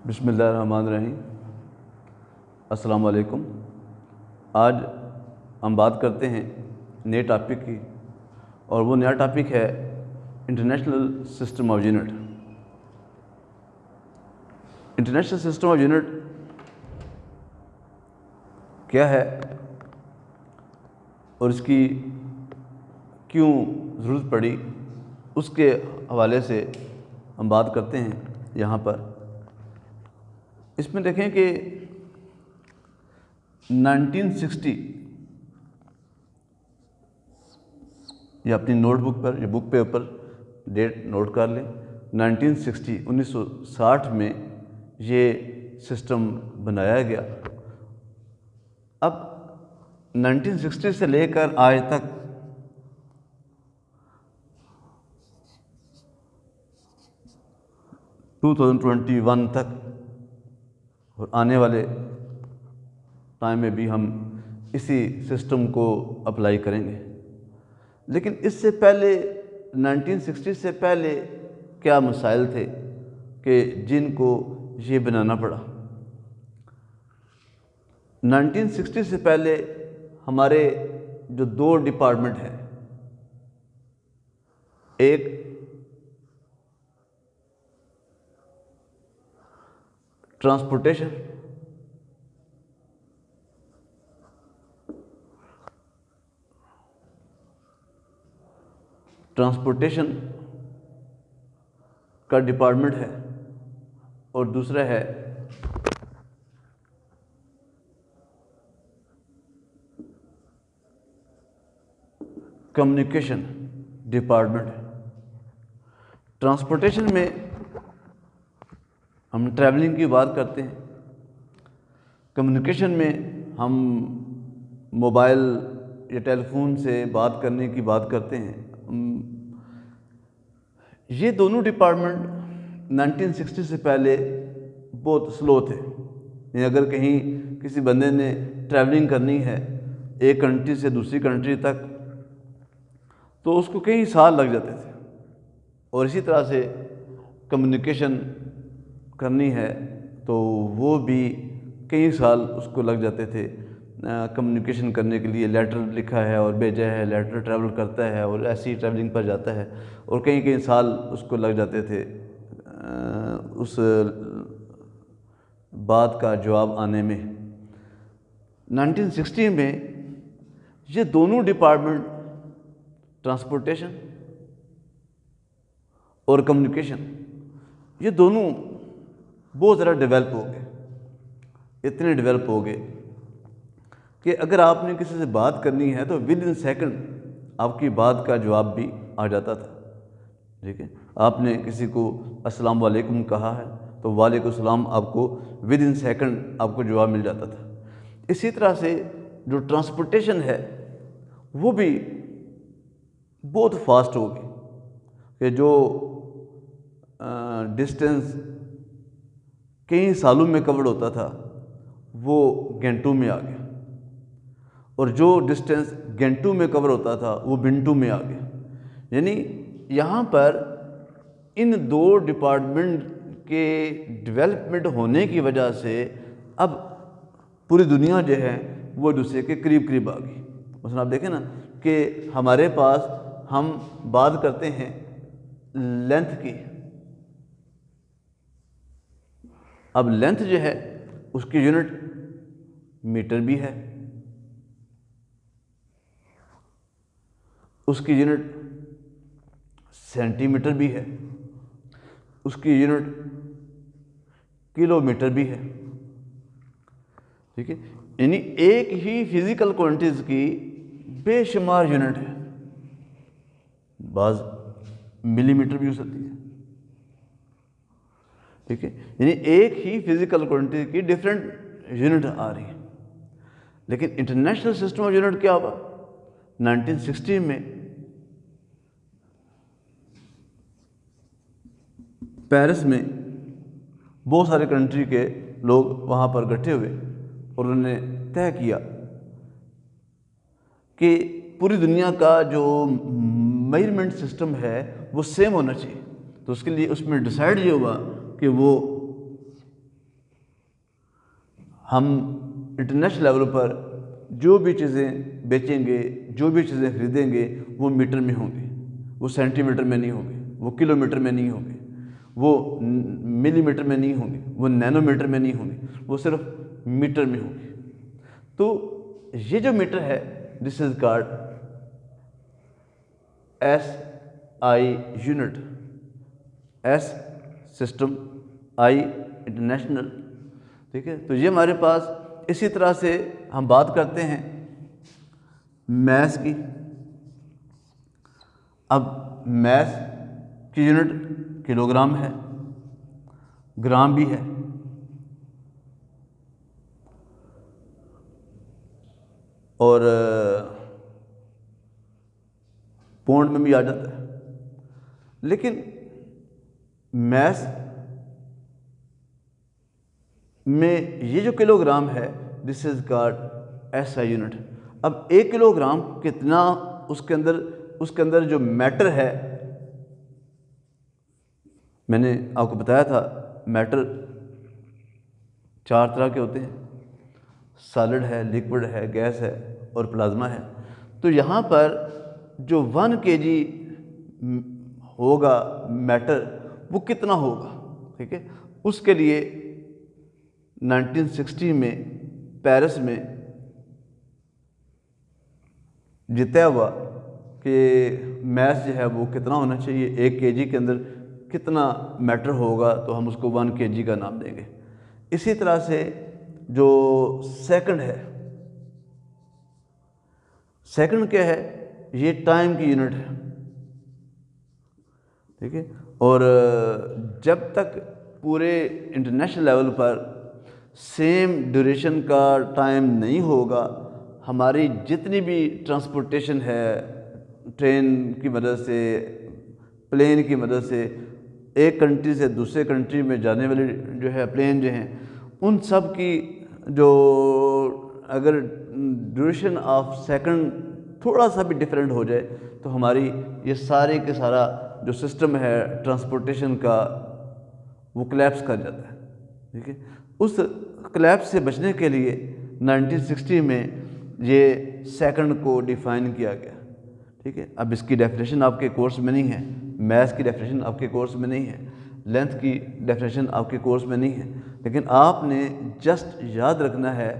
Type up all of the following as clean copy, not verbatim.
بسم اللہ الرحمن الرحیم۔ السلام علیکم۔ آج ہم بات کرتے ہیں نئے ٹاپک کی، اور وہ نیا ٹاپک ہے international system of unit. International system of unit کیا ہے اور اس کی کیوں ضرورت پڑی، اس کے حوالے سے ہم بات کرتے ہیں یہاں پر۔ اس میں دیکھیں کہ 1960 یہ اپنی نوٹ بک پر یا بک پہ اوپر ڈیٹ نوٹ کر لیں، 1960 میں یہ سسٹم بنایا گیا۔ اب 1960 سے لے کر آج تک تک اور آنے والے ٹائم میں بھی ہم اسی سسٹم کو اپلائی کریں گے۔ لیکن اس سے پہلے 1960 سے پہلے کیا مسائل تھے کہ جن کو یہ بنانا پڑا۔ 1960 سے پہلے ہمارے جو دو ڈپارٹمنٹ ہیں، ایک ٹرانسپورٹیشن کا ڈپارٹمنٹ ہے، اور دوسرا ہے کمیونیکیشن ڈپارٹمنٹ۔ ٹرانسپورٹیشن میں ہم ٹریولنگ کی بات کرتے ہیں، کمیونیکیشن میں ہم موبائل یا ٹیلی فون سے بات کرنے کی بات کرتے ہیں۔ یہ دونوں ڈپارٹمنٹ 1960 سے پہلے بہت سلو تھے، یعنی اگر کہیں کسی بندے نے ٹریولنگ کرنی ہے ایک کنٹری سے دوسری کنٹری تک تو اس کو کئی سال لگ جاتے تھے، اور اسی طرح سے کمیونیکیشن کرنی ہے تو وہ بھی کئی سال اس کو لگ جاتے تھے۔ کمیونیکیشن کرنے کے لیے لیٹر لکھا ہے اور بھیجا ہے، لیٹر ٹریول کرتا ہے اور ایسی ٹریولنگ پر جاتا ہے، اور کئی سال اس کو لگ جاتے تھے اس بات کا جواب آنے میں۔ 1960 میں یہ دونوں ڈپارٹمنٹ ٹرانسپورٹیشن اور کمیونیکیشن یہ دونوں بہت زیادہ ڈیولپ ہو گئے، اتنے ڈیولپ ہو گئے کہ اگر آپ نے کسی سے بات کرنی ہے تو ود ان سیکنڈ آپ کی بات کا جواب بھی آ جاتا تھا۔ ٹھیک ہے، آپ نے کسی کو السلام علیکم کہا ہے تو وعلیکم السلام آپ کو ود ان سیکنڈ آپ کو جواب مل جاتا تھا۔ اسی طرح سے جو ٹرانسپورٹیشن ہے وہ بھی بہت فاسٹ ہو گئی کہ جو ڈسٹینس کئی سالوں میں کور ہوتا تھا وہ گھنٹوں میں آ گیا، اور جو ڈسٹینس گھنٹوں میں کور ہوتا تھا وہ منٹوں میں آ گیا۔ یعنی یہاں پر ان دو ڈپارٹمنٹ کے ڈیولپمنٹ ہونے کی وجہ سے اب پوری دنیا جو ہے وہ دوسرے کے قریب قریب آ گئی۔ مثلا آپ دیکھیں نا کہ ہمارے پاس ہم بات کرتے ہیں لینتھ کی، اب لینتھ جو ہے اس کی یونٹ میٹر بھی ہے، اس کی یونٹ سینٹی میٹر بھی ہے، اس کی یونٹ کلو میٹر بھی ہے۔ ٹھیک ہے، یعنی ایک ہی فزیکل کوانٹیز کی بے شمار یونٹ ہے، بعض ملی میٹر بھی ہو سکتی ہے۔ ٹھیک ہے، یعنی ایک ہی فزیکل کوانٹیٹی کی ڈفرینٹ یونٹ آ رہی ہے۔ لیکن انٹرنیشنل سسٹم آف یونٹ کیا ہوا 1960 میں؟ پیرس میں بہت سارے کنٹری کے لوگ وہاں پر اکٹھے ہوئے اور انہوں نے طے کیا کہ پوری دنیا کا جو میجرمنٹ سسٹم ہے وہ سیم ہونا چاہیے۔ تو اس کے لیے اس میں ڈیسائیڈ یہ ہوا کہ وہ ہم انٹرنیشنل لیول پر جو بھی چیزیں بیچیں گے، جو بھی چیزیں خریدیں گے، وہ میٹر میں ہوں گی، وہ سینٹی میٹر میں نہیں ہوں گی، وہ کلو میٹر میں نہیں ہوں گی، وہ ملی میٹر میں نہیں ہوں گی، وہ نینو میٹر میں نہیں ہوں گی، وہ صرف میٹر میں ہوں گی۔ تو یہ جو میٹر ہے، this is called S I unit, S system, I international, ٹھیک ہے۔ تو یہ ہمارے پاس اسی طرح سے ہم بات کرتے ہیں میس کی۔ اب میس کی یونٹ کلو گرام ہے، گرام بھی ہے، اور پونڈ میں بھی آ جاتا ہے۔ لیکن میس میں یہ جو کلو گرام ہے، this is called S I unit. اب 1 کلو گرام کتنا اس کے اندر جو میٹر ہے، میں نے آپ کو بتایا تھا میٹر 4 طرح کے ہوتے ہیں، سالڈ ہے، لیکوڈ ہے، گیس ہے اور پلازما ہے۔ تو یہاں پر جو 1 kg ہوگا میٹر، وہ کتنا ہوگا، ٹھیک ہے۔ اس کے لیے 1960 میں پیرس میں یہ طے ہوا کہ میس جو ہے وہ کتنا ہونا چاہیے، 1 kg کے اندر کتنا میٹر ہوگا، تو ہم اس کو 1 kg کا نام دیں گے۔ اسی طرح سے جو سیکنڈ ہے، سیکنڈ کیا ہے، یہ ٹائم کی یونٹ ہے، ٹھیک ہے۔ اور جب تک پورے انٹرنیشنل لیول پر سیم ڈیوریشن کا ٹائم نہیں ہوگا، ہماری جتنی بھی ٹرانسپورٹیشن ہے، ٹرین کی مدد سے، پلین کی مدد سے، ایک کنٹری سے دوسرے کنٹری میں جانے والے جو ہے پلین جو ہیں، ان سب کی جو اگر ڈیوریشن آف سیکنڈ تھوڑا سا بھی ڈفرینٹ ہو جائے، تو ہماری یہ سارے کے سارا جو سسٹم ہے ٹرانسپورٹیشن کا، وہ کلیپس کر جاتا ہے، ٹھیک ہے۔ اس کلیپس سے بچنے کے لیے 1960 میں یہ سیکنڈ کو ڈیفائن کیا گیا، ٹھیک ہے۔ اب اس کی ڈیفینیشن آپ کے کورس میں نہیں ہے، میتھس کی ڈیفینیشن آپ کے کورس میں نہیں ہے، لینتھ کی ڈیفینیشن آپ کے کورس میں نہیں ہے، لیکن آپ نے جسٹ یاد رکھنا ہے،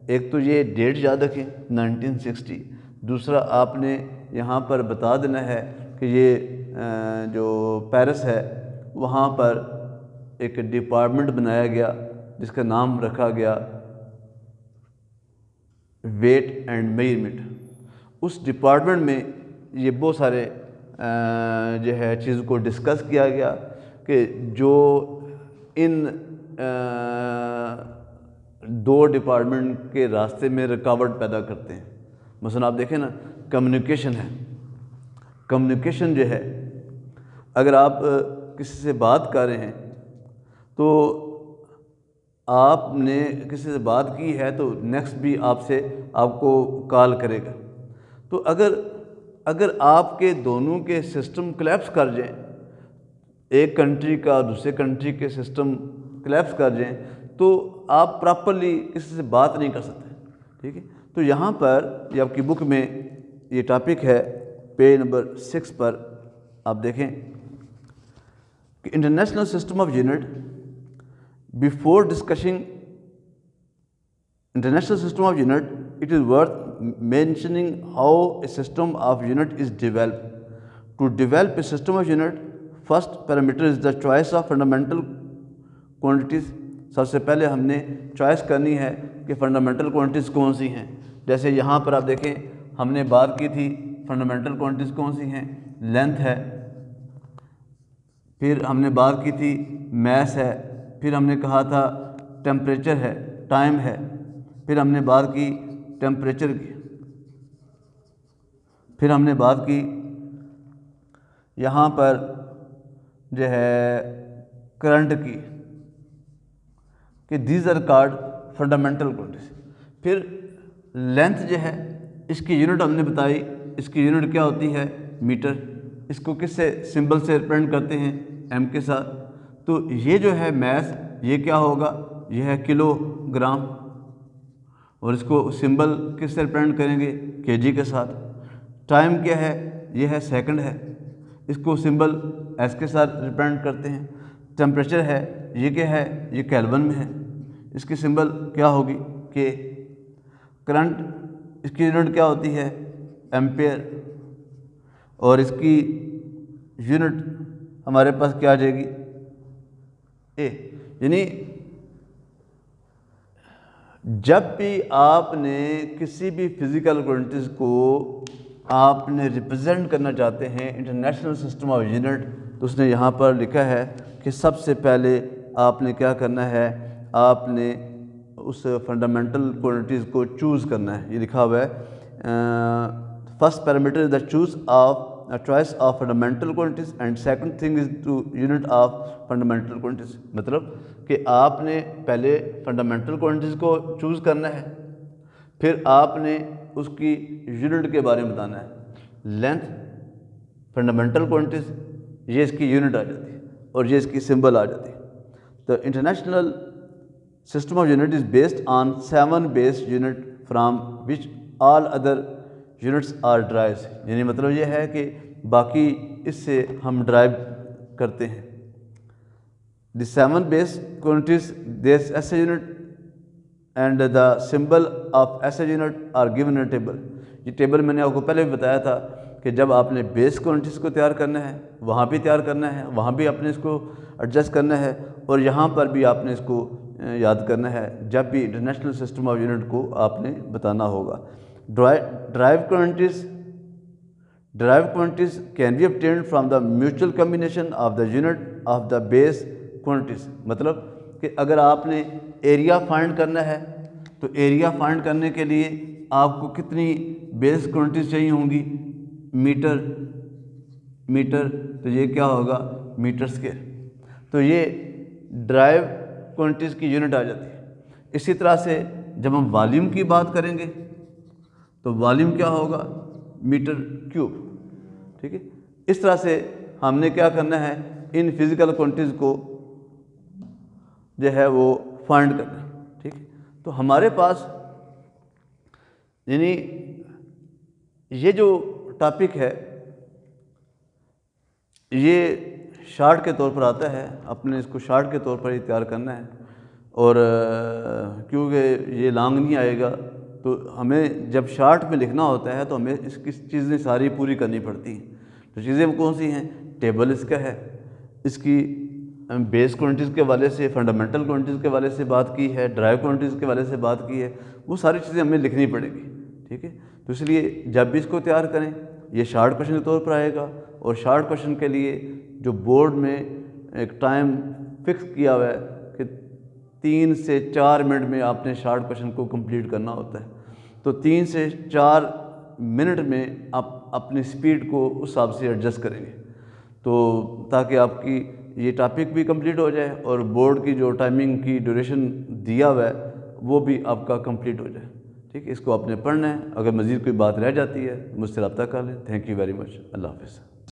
ایک تو یہ ڈیٹ یاد رکھیں 1960، دوسرا آپ نے یہاں پر بتا دینا ہے کہ یہ جو پیرس ہے، وہاں پر ایک ڈپارٹمنٹ بنایا گیا جس کا نام رکھا گیا ویٹ اینڈ میجرمنٹ۔ اس ڈپارٹمنٹ میں یہ بہت سارے جو ہے چیز کو ڈسکس کیا گیا کہ جو ان 2 ڈپارٹمنٹ کے راستے میں رکاوٹ پیدا کرتے ہیں۔ مثلا آپ دیکھیں نا، کمیونیکیشن ہے، کمیونیکیشن جو ہے، اگر آپ کسی سے بات کر رہے ہیں تو آپ نے کسی سے بات کی ہے تو نیکسٹ بھی آپ کو کال کرے گا۔ تو اگر آپ کے دونوں کے سسٹم کلیپس کر جائیں، ایک کنٹری کا دوسرے کنٹری کے سسٹم کلیپس کر جائیں، تو آپ پراپرلی کسی سے بات نہیں کر سکتے، ٹھیک ہے۔ تو یہاں پر یہ آپ کی بک میں یہ ٹاپک ہے، پیج نمبر 6 پر آپ دیکھیں کہ international system of unit, before discussing international system of unit, it is worth mentioning how a system of unit is developed. To develop a system of unit, first parameter is the choice of fundamental quantities. سب سے پہلے ہم نے choice کرنی ہے کہ fundamental quantities کون سی ہیں۔ جیسے یہاں پر آپ دیکھیں، ہم نے بات کی تھی فنڈامنٹل کوانٹیز کون سی ہیں، لینتھ ہے، پھر ہم نے بات کی تھی میس ہے، پھر ہم نے کہا تھا ٹیمپریچر ہے، ٹائم ہے، پھر ہم نے بات کی ٹیمپریچر کی، پھر ہم نے بات کی یہاں پر جو ہے کرنٹ کی، کہ these are called fundamental quantities. پھر لینتھ جو ہے، اس کی یونٹ ہم نے بتائی، اس کی یونٹ کیا ہوتی ہے، میٹر۔ اس کو کس سے سمبل سے ریپرزینٹ کرتے ہیں، ایم کے ساتھ۔ تو یہ جو ہے میس، یہ کیا ہوگا، یہ ہے کلو گرام، اور اس کو سمبل کس سے ریپرزینٹ کریں گے؟ کے جی کے ساتھ. ٹائم کیا ہے؟ یہ ہے سیکنڈ ہے، اس کو سمبل ایس کے ساتھ ریپرزینٹ کرتے ہیں. ٹیمپریچر ہے، یہ کیا ہے؟ یہ کیلون میں ہے، اس کی سمبل کیا ہوگی؟ کہ کرنٹ اس کی یونٹ کیا ہوتی ہے؟ ایمپیئر، اور اس کی یونٹ ہمارے پاس کیا آ جائے گی؟ اے. یعنی جب بھی آپ نے کسی بھی فزیکل کوانٹیٹیز کو آپ نے ریپرزینٹ کرنا چاہتے ہیں انٹرنیشنل سسٹم آف یونٹ، تو اس نے یہاں پر لکھا ہے کہ سب سے پہلے آپ نے کیا کرنا ہے؟ آپ نے اس فنڈامنٹل کوانٹیٹیز کو چوز کرنا ہے. یہ لکھا ہوا ہے first parameter is the choice of fundamental quantities and second thing is to unit of fundamental quantities. مطلب کہ آپ نے پہلے فنڈامنٹل کوانٹیٹیز کو چوز کرنا ہے، پھر آپ نے اس کی یونٹ کے بارے میں بتانا ہے. لینتھ فنڈامنٹل کوانٹیٹیز، یہ اس کی یونٹ آ جاتی ہے اور یہ اس کی سمبل آ جاتی ہے. تو international system of unit is based on 7 base unit from which all other units are derived. یعنی مطلب یہ ہے کہ باقی اس سے ہم ڈرائیو کرتے ہیں. The 7 base quantities these S A unit and the symbol of S A unit are given a table. یہ ٹیبل میں نے آپ کو پہلے بھی بتایا تھا کہ جب آپ نے بیس کوانٹیٹیز کو تیار کرنا ہے، وہاں بھی تیار کرنا ہے، وہاں بھی آپ نے اس کو ایڈجسٹ کرنا ہے، اور یہاں پر بھی آپ نے اس کو یاد کرنا ہے جب بھی انٹرنیشنل سسٹم آف یونٹ کو آپ نے بتانا ہوگا. Derived quantities can be obtained from the mutual combination of the unit of the base quantities. مطلب کہ اگر آپ نے ایریا فائنڈ کرنا ہے تو ایریا فائنڈ کرنے کے لیے آپ کو کتنی بیس کوانٹیٹیز چاہیے ہوں گی؟ میٹر، تو یہ کیا ہوگا؟ Metre square. تو یہ ڈرائیو کوانٹیٹیز کی یونٹ آ جاتی ہے. اسی طرح سے جب ہم والیوم کی بات کریں گے تو والیوم کیا ہوگا؟ Metre cube. ٹھیک ہے. اس طرح سے ہم نے کیا کرنا ہے؟ ان فزیکل کوانٹیٹیز کو جو ہے وہ فائنڈ کرنا ہے. ٹھیک ہے. تو ہمارے پاس یعنی یہ جو ٹاپک ہے یہ شارٹ کے طور پر آتا ہے، اپنے اس کو شارٹ کے طور پر ہی تیار کرنا ہے، اور کیونکہ یہ لانگ نہیں آئے گا تو ہمیں جب شارٹ میں لکھنا ہوتا ہے تو ہمیں اس کی چیزیں ساری پوری کرنی پڑتی ہیں. تو چیزیں کون سی ہیں؟ ٹیبل اس کا ہے، اس کی بیس کوانٹیٹیز کے حوالے سے، فنڈامنٹل کوانٹیٹیز کے حوالے سے بات کی ہے، ڈرائیو کوانٹیٹیز کے حوالے سے بات کی ہے، وہ ساری چیزیں ہمیں لکھنی پڑے گی. ٹھیک ہے. تو اس لیے جب بھی اس کو تیار کریں یہ شارٹ کویشچن کے طور پر آئے گا، اور شارٹ کویشچن کے لیے جو بورڈ میں ایک ٹائم فکس کیا ہوا ہے کہ 3 سے 4 منٹ میں آپ نے شارٹ کویشچن کو کمپلیٹ کرنا ہوتا ہے. تو 3 سے 4 منٹ میں آپ اپنی سپیڈ کو اس حساب سے ایڈجسٹ کریں گے، تو تاکہ آپ کی یہ ٹاپک بھی کمپلیٹ ہو جائے اور بورڈ کی جو ٹائمنگ کی ڈیوریشن دیا ہوا ہے وہ بھی آپ کا کمپلیٹ ہو جائے. ٹھیک ہے. اس کو آپ نے پڑھنا ہے. اگر مزید کوئی بات رہ جاتی ہے مجھ سے رابطہ کر لیں. Thank you very much. اللہ حافظ.